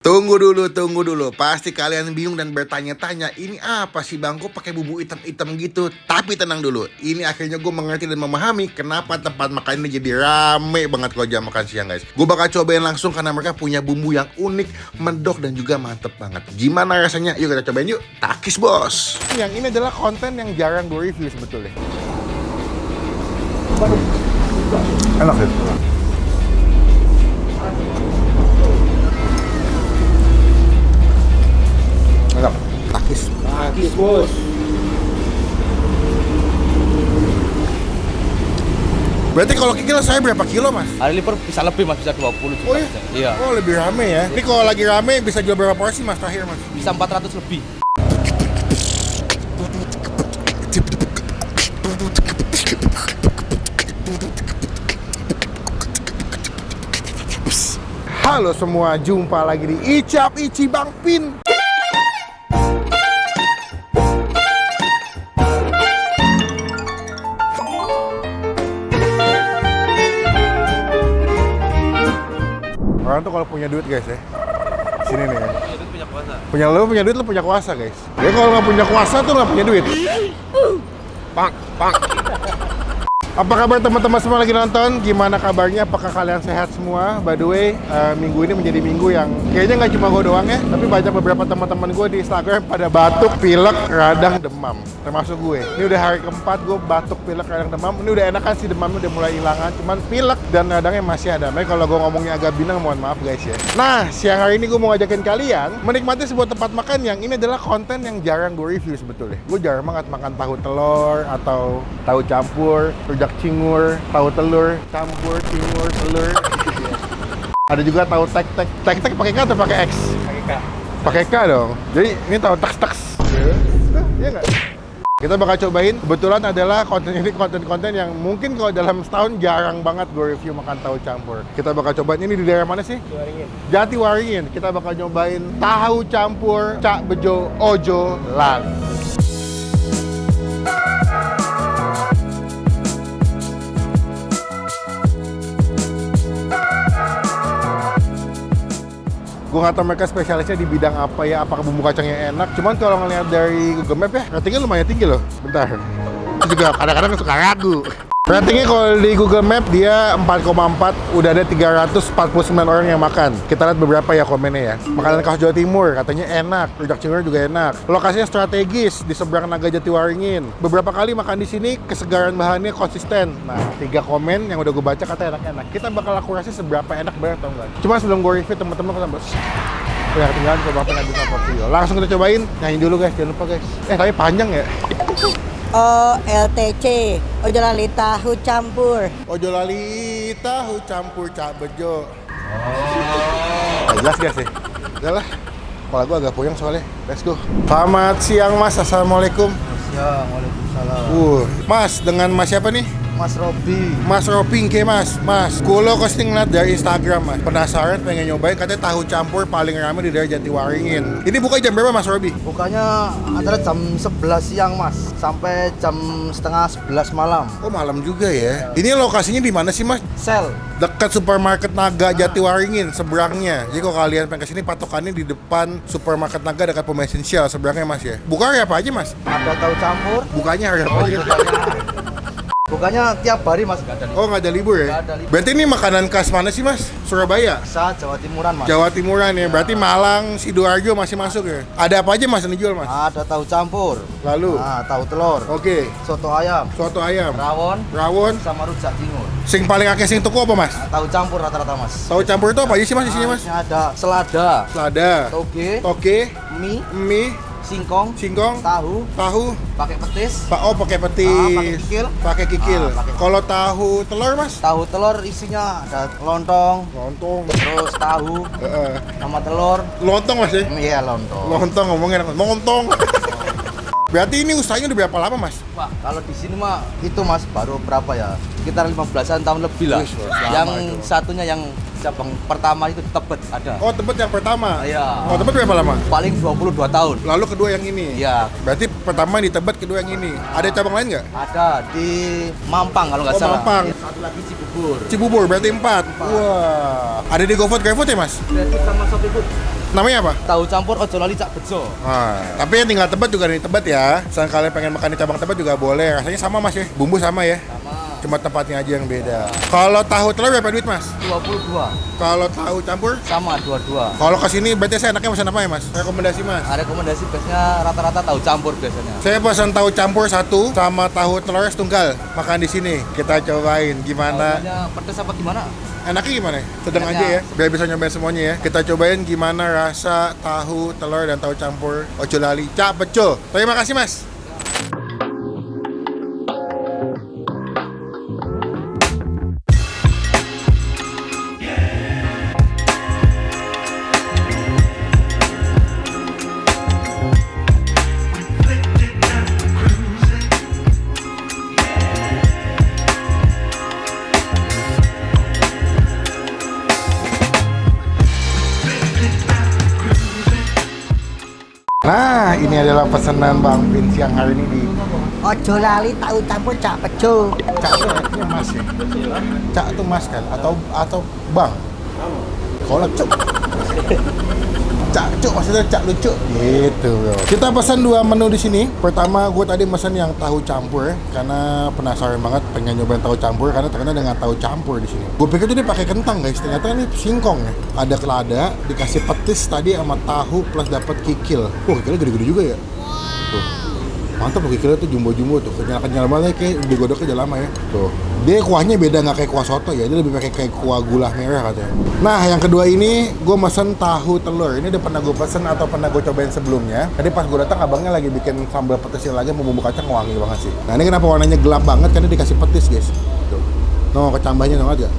Tunggu dulu. Pasti kalian bingung dan bertanya-tanya, ini apa sih Bang? Kok pakai bumbu hitam-hitam gitu? Tapi tenang dulu, ini akhirnya gue mengerti dan memahami kenapa tempat makan ini jadi rame banget kalau jam makan siang, guys. Gue bakal cobain langsung karena mereka punya bumbu yang unik, medok dan juga mantep banget. Gimana rasanya? Yuk kita cobain yuk. Takis bos. Yang ini adalah konten yang jarang gue review sebetulnya. Enak ya? Enak. Takis bos. Berarti kalau kikil saya berapa kilo mas? Hari liver bisa lebih mas, bisa 20 juga. Oh iya? Iya. Oh lebih rame ya? Ini kalau lagi rame bisa jual berapa porsi mas terakhir mas? Bisa 400 lebih. Halo semua, jumpa lagi di Icap Ici Bang Pin. Orang tuh kalau punya duit guys ya, sini nih ya. Punya kuasa. Punya duit, lu punya kuasa guys. Ya kalau nggak punya kuasa tuh nggak punya duit. Pang. Apa kabar teman-teman semua lagi nonton? Gimana kabarnya? Apakah kalian sehat semua? By the way, minggu ini menjadi minggu yang kayaknya nggak cuma gue doang ya, tapi banyak beberapa teman-teman gue di Instagram pada batuk, pilek, radang, demam. Termasuk gue. Ini udah hari keempat gue batuk, pilek, radang, demam. Ini udah enakan sih, demamnya udah mulai hilangan. Cuman pilek dan radangnya masih ada. Makanya kalau gue ngomongnya agak binang, mohon maaf guys ya. Nah, siang hari ini gue mau ngajakin kalian menikmati sebuah tempat makan yang ini adalah konten yang jarang gue review sebetulnya. Gue jarang banget makan tahu telur atau tahu campur, rujak cingur, tahu telur, campur, cingur, telur. Ada juga tahu tek-tek. Tek-tek pakai K atau pakai X? Pakai K. Pakai K dong. Jadi ini tahu taks-taks. Iya nggak? Kita bakal cobain. Kebetulan adalah konten ini konten-konten yang mungkin kalau dalam setahun jarang banget gue review makan tahu campur. Kita bakal cobain. Ini di daerah mana sih? Jatiwaringin. Kita bakal nyobain tahu campur Cak Bejo Ojo Lan. Gue nggak tahu mereka spesialisnya di bidang apa ya, apakah bumbu kacangnya enak. Cuman kalau ngeliat dari Google Map ya, ratingnya lumayan tinggi loh. Bentar. Itu juga kadang-kadang suka ragu. Ratingnya kalau di Google Map dia 4,4, udah ada 349 orang yang makan. Kita lihat beberapa ya komennya ya. Makanan khas Jawa Timur, katanya enak. Rujak cingur juga enak. Lokasinya strategis di seberang Naga Jatiwaringin. Beberapa kali makan di sini, kesegaran bahannya konsisten. Nah, 3 komen yang udah gue baca katanya enak-enak. Kita bakal akurasi seberapa enak banget atau enggak. Cuma sebelum gue review, teman-teman kita bahas. Ya ketinggalan coba apa nggak bisa portfolio. Langsung kita cobain. Nyanyi dulu guys, jangan lupa guys. Tapi panjang ya. OLTC, Ojo Lali Tahu Campur. Ojo Lali Tahu Campur Cak Bejo. Jelas gak sih? Udah lah, kepala gue agak puyeng soalnya. Let's go. Selamat siang mas, assalamualaikum. Siang, waalaikumsalam. Mas, dengan mas siapa nih? Mas Robi. Mas Robing ke mas. Mas, kulo posting liat dari Instagram mas. Penasaran pengen nyobain, katanya tahu campur paling ramai di daerah Jatiwaringin. Ini buka jam berapa mas Robi? Bukanya antara jam 11 siang mas sampai jam setengah 11 malam. Oh malam juga ya. Ini lokasinya di mana sih mas? Sel. Dekat supermarket Naga Jatiwaringin, seberangnya. Jadi kalau kalian pengen kesini, patokannya di depan supermarket Naga dekat pom bensin Shell, seberangnya mas ya. Buka hari apa aja mas? Ada tahu campur. Bukanya hari apa aja? Bukanya tiap hari mas. Oh nggak ada libur ya? Nggak ada libur. Berarti ini makanan khas mana sih mas? Surabaya? Bisa Jawa Timuran mas. Jawa Timuran ya? Berarti Malang, Sidoarjo masih masuk ya? Ada apa aja mas yang dijual mas? Ada tahu campur. Lalu? Nah, tahu telur. Oke. Soto ayam. Soto ayam, Rawon. rawon. Sama rujak cingur. Sing paling akeh sing tuku apa mas? Tahu campur rata-rata mas. Tahu campur itu apa aja sih mas di sini mas? Ini ada selada. Selada, Toge. toge, Mie. mie, Singkong. singkong, Tahu. tahu. Pakai petis. Oh pakai petis. pakai kikil. Pakai kikil. Pakai- Kalau tahu telur mas? Tahu telur isinya ada lontong. Lontong. Terus tahu sama telur. Lontong mas ya? Iya lontong. Lontong ngomongnya enak. Lontong. Berarti ini usahanya udah berapa lama mas? Wah, kalau di sini mah itu mas baru berapa ya? Sekitar 15-an tahun lebih lah. Wih, lama Yang itu. satunya yang cabang pertama itu di Tebet ada. Oh Tebet yang pertama? Iya. Oh Tebet berapa lama? Paling 22 tahun. Lalu kedua yang ini? Iya. Berarti pertama di Tebet, kedua yang ini. Ada cabang lain nggak? Ada di Mampang kalau nggak Oh, salah. Mampang. Iya, satu lagi Cibubur. Cibubur berarti 4. Wah. Ada di GoFood ya mas? Grafik sama Shopee Food. Namanya apa? Tahu campur ojo lali cak bejo. Nah, tapi yang tinggal Tebet juga nih Tebet ya. Misalnya kalian pengen makan di cabang Tebet juga boleh. Rasanya sama Mas ya. Bumbu sama ya. Sama Cuma tempatnya aja yang beda. Kalau tahu telur berapa duit Mas? 22. Kalau tahu campur? Sama 22. Kalau kesini berarti saya enaknya pesan apa ya Mas? Rekomendasi Mas. Rekomendasi biasanya rata-rata tahu campur biasanya. Saya pesan tahu campur satu sama tahu telur setunggal. Makan di sini. Kita cobain gimana. Tahunya pedes apa gimana? Enaknya gimana? Sedang Enaknya. aja ya. Biar bisa nyobain semuanya ya. Kita cobain gimana rasa tahu telur dan tahu campur ojo lali cak bejo. Terima kasih Mas. Nah, ini adalah pesanan Bang Vin siang hari ini di Ojo lali tahu campur cak bejo. Cak itu artinya Mas ya? Cak itu Mas kan? Atau Bang? Kolak cuk. Cak cuk maksudnya cak lucu gitu bro. Kita pesan 2 menu di sini. Pertama gue tadi pesan yang tahu campur karena penasaran banget pengen nyobain tahu campur karena terkenal dengan tahu campur di sini. Gue pikir tuh dia pakai kentang guys, ternyata ini singkong ya. Ada kelada, dikasih petis tadi sama tahu plus dapat kikil. Kikilnya gede-gede juga ya. Tuh. Mantap loh kikilnya tuh jumbo-jumbo tuh, kenyal-kenyal banget kayak digodoknya udah lama ya. Tuh. Dia kuahnya beda nggak kayak kuah soto ya, dia lebih pakai kayak kuah gula merah katanya. Nah yang kedua ini gue mesen tahu telur. Ini udah pernah gue pesen atau pernah gue cobain sebelumnya. Tadi pas gue datang abangnya lagi bikin sambal petisnya lagi, mau bumbu kacang wangi banget sih. Nah ini kenapa warnanya gelap banget karena dikasih petis guys. Tuh. No kecambahnya banget ya.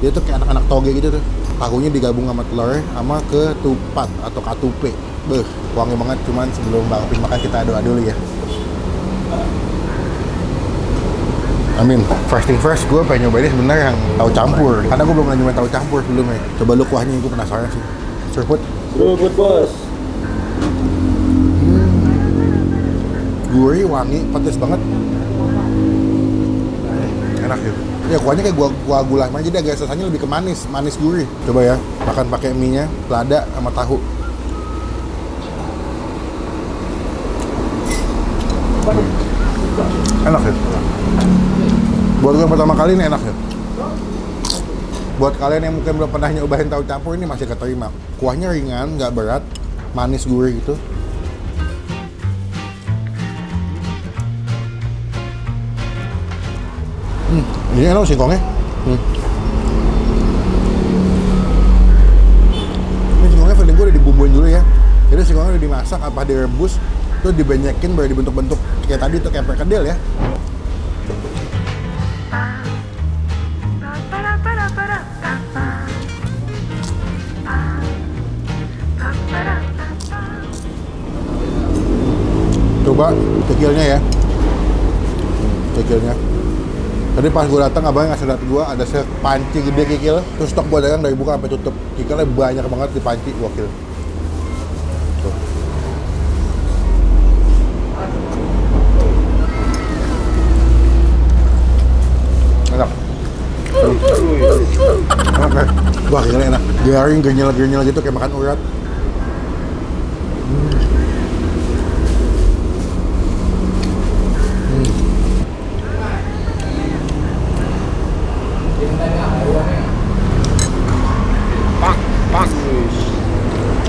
Dia tuh kayak anak-anak toge gitu tuh. Tahunya digabung sama telur sama ketupat atau katupe. Beuh, wangi banget. Cuman sebelum Bang Pin makan kita adu dulu ya. Amin. First thing first, gue pengen nyobain sebenarnya yang tahu campur. Karena gue belum pernah nyobain tahu campur sebelumnya. Coba lu kuahnya, gue penasaran sih. Serput. Seruput bos. Gurih, wangi, pedes banget. Enak ya. Ya kuahnya kayak kuah gula, jadi agak rasanya lebih ke manis, manis gurih. Coba ya, makan pakai mie-nya, lada sama tahu. Enak ya. Buat gue pertama kali ini enak ya. Buat kalian yang mungkin belum pernah nyobain tahu campur ini masih keterima. Kuahnya ringan, nggak berat, manis gurih gitu. Ini enak singkongnya. Ini singkongnya feeling gue udah dibumbuin dulu ya. Jadi singkongnya udah dimasak apa direbus, terus dibanyakin baru dibentuk-bentuk kayak tadi tuh kayak perkedel ya. Coba kikilnya ya. Kikilnya. Tadi pas gue datang abangnya ngasih lihat gue ada sepanci gede kikil, terus stok gue dagang dari buka sampai tutup. Kikilnya banyak banget di panci wakil. Tuh. Enak. Enak kan? Wah kikilnya enak. Garing, gernyal gitu kayak makan urat.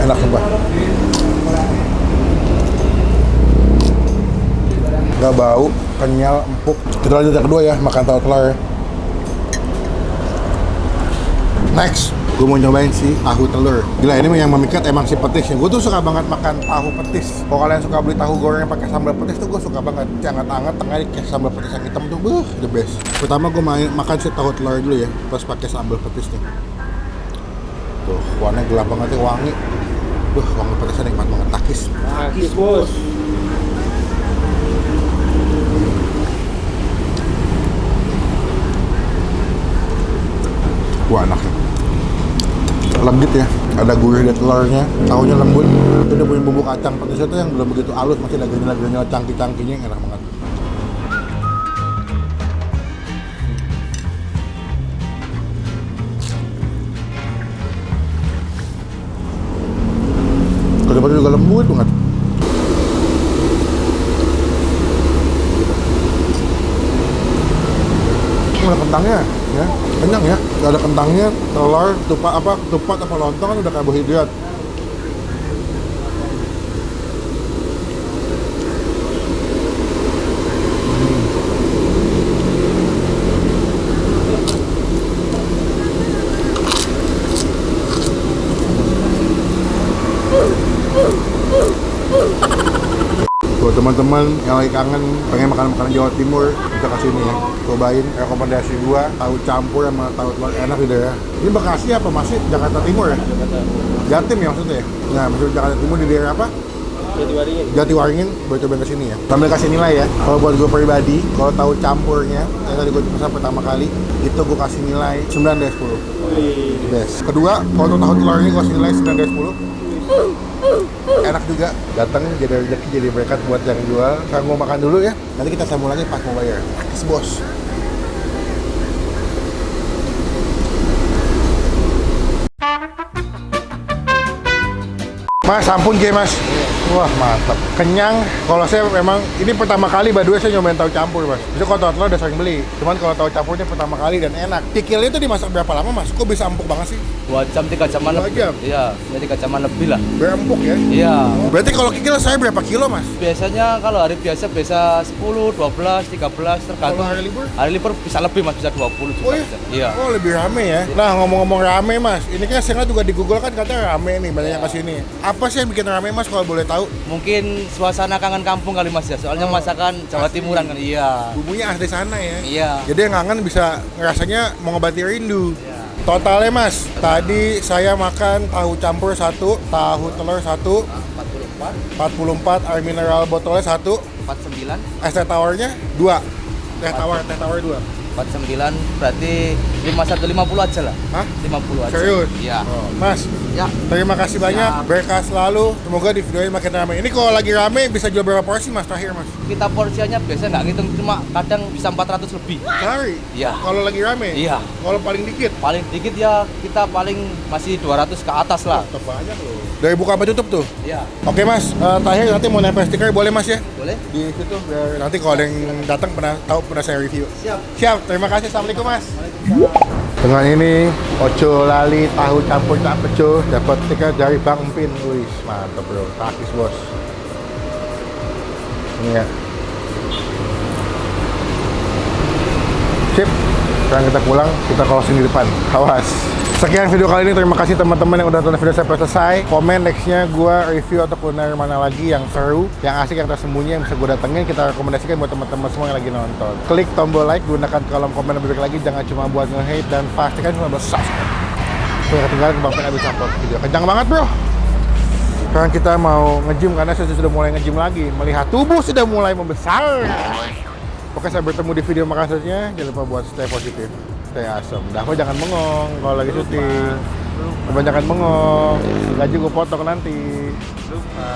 Enak sumpah. Gak bau, kenyal, empuk. Kita lanjut yang kedua ya, makan tahu telur. Next, gue mau nyobain si tahu telur. Gila, ini yang memikat emang si petisnya. Gue tuh suka banget makan tahu petis. Kalau kalian suka beli tahu goreng pakai sambal petis tuh gue suka banget. Hangat-hangat, tengah kayak sambal petis yang hitam tuh, the best. Pertama gue makan si tahu telur dulu ya, terus pakai sambal petisnya. Tuh, warnanya gelap banget ya, wangi. Wangi petisnya nikmat banget, takis. Takis bos. Wah enak ya. Legit ya, ada gurih dari telurnya, tahunya lembut. Itu dia punya bumbu kacang petisnya tuh yang belum begitu halus, masih ada granul-granul cangki-cangkinya yang enak banget. Batu-batu juga lembut banget. Ada kentangnya, ya, kenyang ya. Ada kentangnya, telur, tupat apa lontong kan udah karbohidrat. Buat teman-teman yang lagi kangen pengen makan makanan Jawa Timur, bisa kesini ya. Cobain rekomendasi gua tahu campur sama tahu telur enak gitu ya. Ini Bekasi apa masih Jakarta Timur ya? Jatim ya maksudnya ya? Nah, maksud Jakarta Timur di daerah apa? Jatiwaringin, boleh coba ke sini ya. Sambil kasih nilai ya. Kalau buat gue pribadi, kalau tahu campurnya, yang tadi gue pesan pertama kali, itu gue kasih nilai 9 dari 10. Best. Kedua, kalau tahu telurnya gue kasih nilai 9 dari 10. Enak juga, datang jadi rezeki, jadi berkat buat yang jual. Sekarang gue makan dulu ya. Nanti kita sambung lagi pas mau bayar. Praktis bos. Mas, ampun Jay mas. Wah mantap, kenyang. Kalau saya memang ini pertama kali by the way saya nyobain tahu campur mas. Bisa kalau tahu telur udah sering beli, cuman kalau tahu campurnya pertama kali dan enak. Kikilnya itu dimasak berapa lama mas? Kok bisa empuk banget sih? 2 jam 3 jaman 2 lebih. jam? Iya, ya 3 jaman lebih lah. Berempuk ya? Iya. Berarti kalau kikil saya berapa kilo mas? Biasanya kalau hari biasa 10, 12, 13 tergantung. Kalau hari libur? Hari libur bisa lebih mas, bisa 20 juga. Oh iya? Bisa. Iya. Oh lebih rame ya? Nah ngomong-ngomong rame mas, ini kan saya juga di Google kan katanya rame nih, banyak yang kesini. Apa sih yang bikin rame mas kalau boleh tahu? Mungkin suasana kangen kampung kali mas ya, soalnya masakan Jawa asli. Timuran kan. Iya. Bumbunya asli sana ya? Iya. Jadi yang kangen bisa ngerasanya mau ngobati rindu. Iya. Totalnya mas, tadi saya makan tahu campur 1, tahu telur 1, 44 air mineral botolnya 1, 49, es teh tawarnya 2, teh tawar 2. 49 berarti 5150 aja lah. Hah? 50 aja. Serius? Iya. Oh, mas, Ya. terima kasih banyak, Siap. berkah selalu. Semoga di videonya makin ramai. Ini kalau lagi rame bisa jual berapa porsi mas terakhir mas? Kita porsinya biasanya nggak ngitung, cuma kadang bisa 400 lebih. Sehari? Iya. Kalau lagi rame? Iya. Kalau paling dikit? Paling dikit ya kita paling masih 200 ke atas lah. Tetap banyak loh. Dari buka sampai tutup tuh? Iya. Oke mas, terakhir nanti mau nempel stiker boleh mas ya? Boleh? Di situ biar nanti kalau ada yang datang pernah saya review. Siap. Siap, terima kasih. Assalamualaikum mas. Dengan ini oco lali tahu campur tak peco dapat stiker dari Bang Empin. Wih, mantap bro, takis bos. Ini ya. Sip. Sekarang kita pulang, kita closing di depan. Awas. Sekian video kali ini, terima kasih teman-teman yang udah tonton video sampai selesai. Komen nextnya gue review atau kuliner mana lagi yang seru, yang asik, yang tersembunyi, yang bisa gue datengin, kita rekomendasikan buat teman-teman semua yang lagi nonton. Klik tombol like, gunakan kolom komen lebih baik lagi, jangan cuma buat nge-hate, dan pastikan cuma buat subscribe. Gue ketinggalan Bang Pen abis upload video. Kencang banget bro. Sekarang kita mau nge-gym karena saya sudah mulai nge-gym lagi, melihat tubuh sudah mulai membesar. Oke, saya bertemu di video makasihnya. Jangan lupa buat stay positif, stay awesome. Daho jangan bengong kalau lagi syuting. Kebanyakan bengong, gaji gue potong nanti. Lupa.